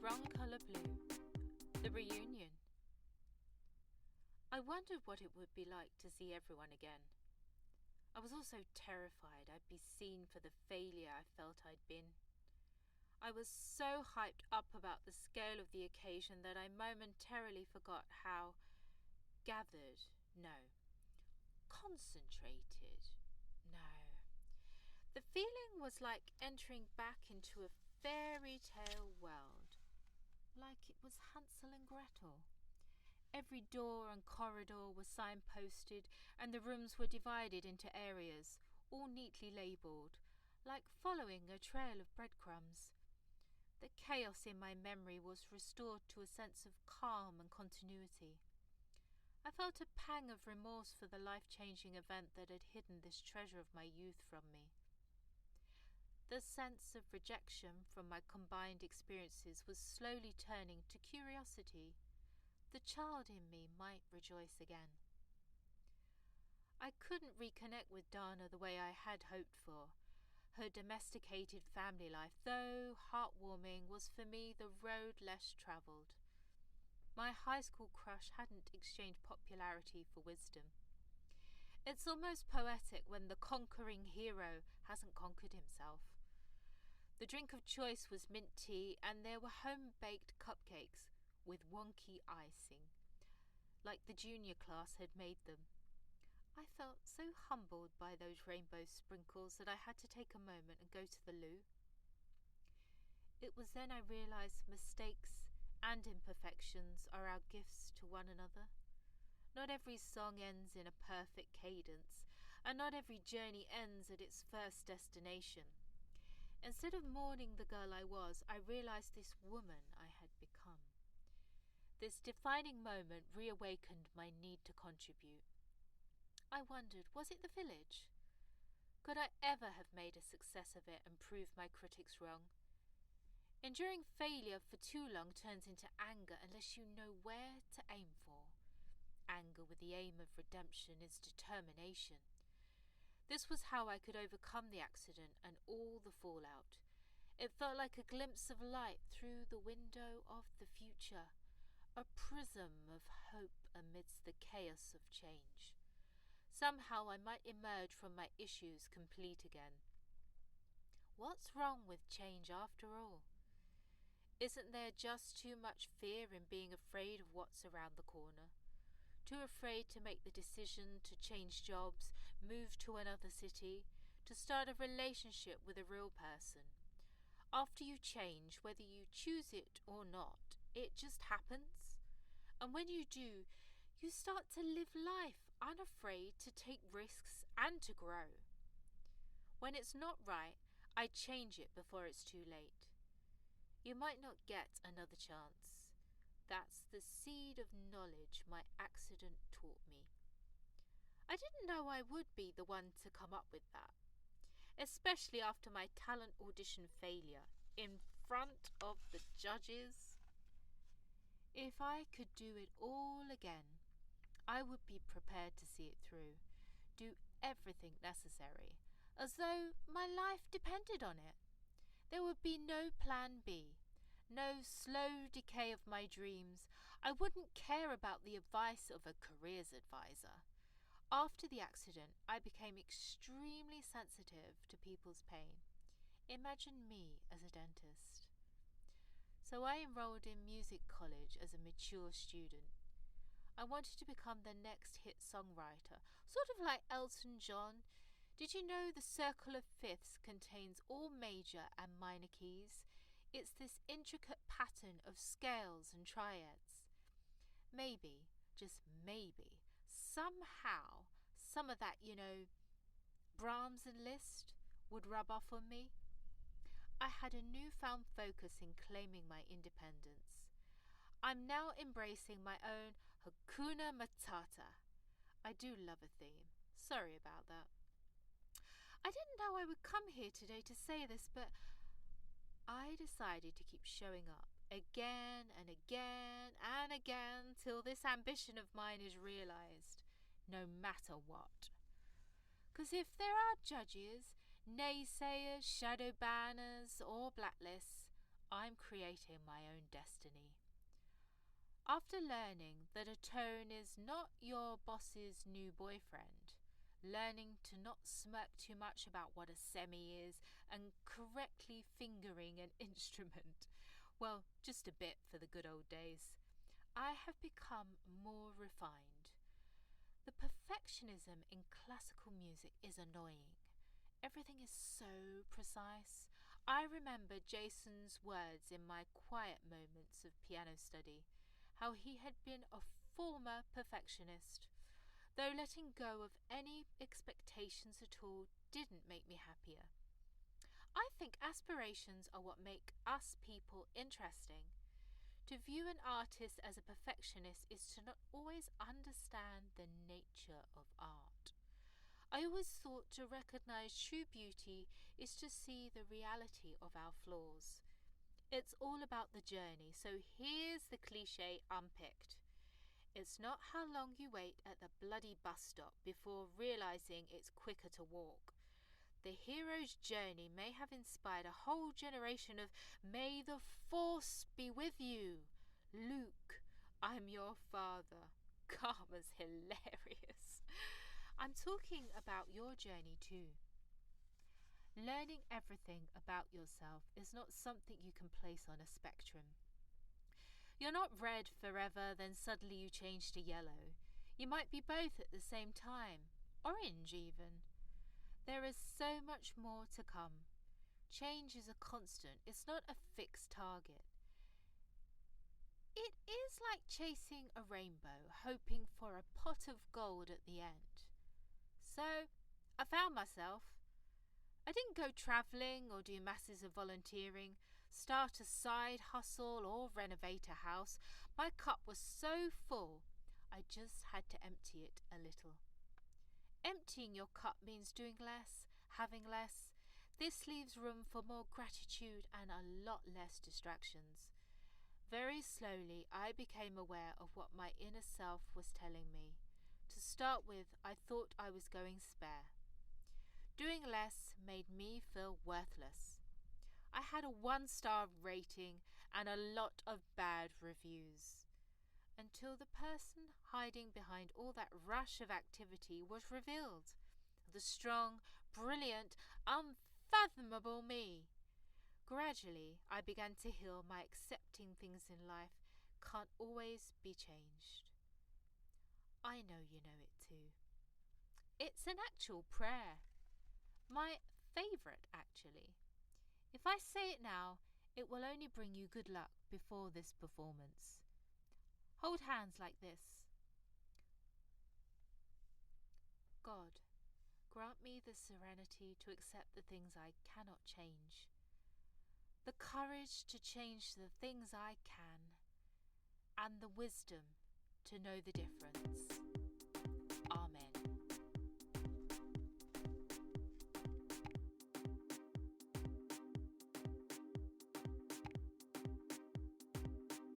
Wrong Colour Blue, the reunion. I wondered what it would be like to see everyone again. I was also terrified I'd be seen for the failure I felt I'd been. I was so hyped up about the scale of the occasion that I momentarily forgot how concentrated. The feeling was like entering back into a fairy tale world, like it was Hansel and Gretel. Every door and corridor was signposted, and the rooms were divided into areas, all neatly labelled, like following a trail of breadcrumbs. The chaos in my memory was restored to a sense of calm and continuity. I felt a pang of remorse for the life-changing event that had hidden this treasure of my youth from me. The sense of rejection from my combined experiences was slowly turning to curiosity. The child in me might rejoice again. I couldn't reconnect with Dana the way I had hoped for. Her domesticated family life, though heartwarming, was for me the road less travelled. My high school crush hadn't exchanged popularity for wisdom. It's almost poetic when the conquering hero hasn't conquered himself. The drink of choice was mint tea, and there were home-baked cupcakes with wonky icing, like the junior class had made them. I felt so humbled by those rainbow sprinkles that I had to take a moment and go to the loo. It was then I realised mistakes and imperfections are our gifts to one another. Not every song ends in a perfect cadence, and not every journey ends at its first destination. Instead of mourning the girl I was, I realised this woman I had become. This defining moment reawakened my need to contribute. I wondered, was it the village? Could I ever have made a success of it and proved my critics wrong? Enduring failure for too long turns into anger unless you know where to aim for. Anger with the aim of redemption is determination. This was how I could overcome the accident and all the fallout. It felt like a glimpse of light through the window of the future, a prism of hope amidst the chaos of change. Somehow I might emerge from my issues complete again. What's wrong with change after all? Isn't there just too much fear in being afraid of what's around the corner? Too afraid to make the decision to change jobs, move to another city, to start a relationship with a real person. After you change, whether you choose it or not, it just happens. And when you do, you start to live life unafraid to take risks and to grow. When it's not right, I change it before it's too late. You might not get another chance. That's the seed of knowledge my accident taught me. I didn't know I would be the one to come up with that, especially after my talent audition failure in front of the judges. If I could do it all again, I would be prepared to see it through, do everything necessary, as though my life depended on it. There would be no plan B, no slow decay of my dreams. I wouldn't care about the advice of a careers advisor. After the accident, I became extremely sensitive to people's pain. Imagine me as a dentist. So I enrolled in music college as a mature student. I wanted to become the next hit songwriter, sort of like Elton John. Did you know the circle of fifths contains all major and minor keys? It's this intricate pattern of scales and triads. Maybe, just maybe, somehow, some of that, Brahms and Liszt would rub off on me. I had a newfound focus in claiming my independence. I'm now embracing my own Hakuna Matata. I do love a theme. Sorry about that. I didn't know I would come here today to say this, but I decided to keep showing up again and again and again till this ambition of mine is realised, no matter what. 'Cause if there are judges, naysayers, shadow banners or blacklists, I'm creating my own destiny. After learning that a tone is not your boss's new boyfriend, learning to not smirk too much about what a semi is, and correctly fingering an instrument, well, just a bit for the good old days, I have become more refined. The perfectionism in classical music is annoying. Everything is so precise. I remember Jason's words in my quiet moments of piano study, how he had been a former perfectionist. Though letting go of any expectations at all didn't make me happier. I think aspirations are what make us people interesting. To view an artist as a perfectionist is to not always understand the nature of art. I always thought to recognize true beauty is to see the reality of our flaws. It's all about the journey, so here's the cliche unpicked. It's not how long you wait at the bloody bus stop before realizing it's quicker to walk. The hero's journey may have inspired a whole generation of "May the Force be with you, Luke, I'm your father." Karma's hilarious. I'm talking about your journey too. Learning everything about yourself is not something you can place on a spectrum. You're not red forever, then suddenly you change to yellow. You might be both at the same time, orange even. There is so much more to come. Change is a constant, it's not a fixed target. It is like chasing a rainbow, hoping for a pot of gold at the end. So, I found myself. I didn't go travelling or do masses of volunteering, start a side hustle or renovate a house. My cup was so full, I just had to empty it a little. Emptying your cup means doing less, having less. This leaves room for more gratitude and a lot less distractions. Very slowly, I became aware of what my inner self was telling me. To start with, I thought I was going spare. Doing less made me feel worthless. I had a 1-star rating and a lot of bad reviews. Until the person hiding behind all that rush of activity was revealed. The strong, brilliant, unfathomable me. Gradually, I began to heal my accepting things in life can't always be changed. I know you know it too. It's an actual prayer. My favourite, actually. If I say it now, it will only bring you good luck before this performance. Hold hands like this. God, grant me the serenity to accept the things I cannot change, the courage to change the things I can, and the wisdom to know the difference.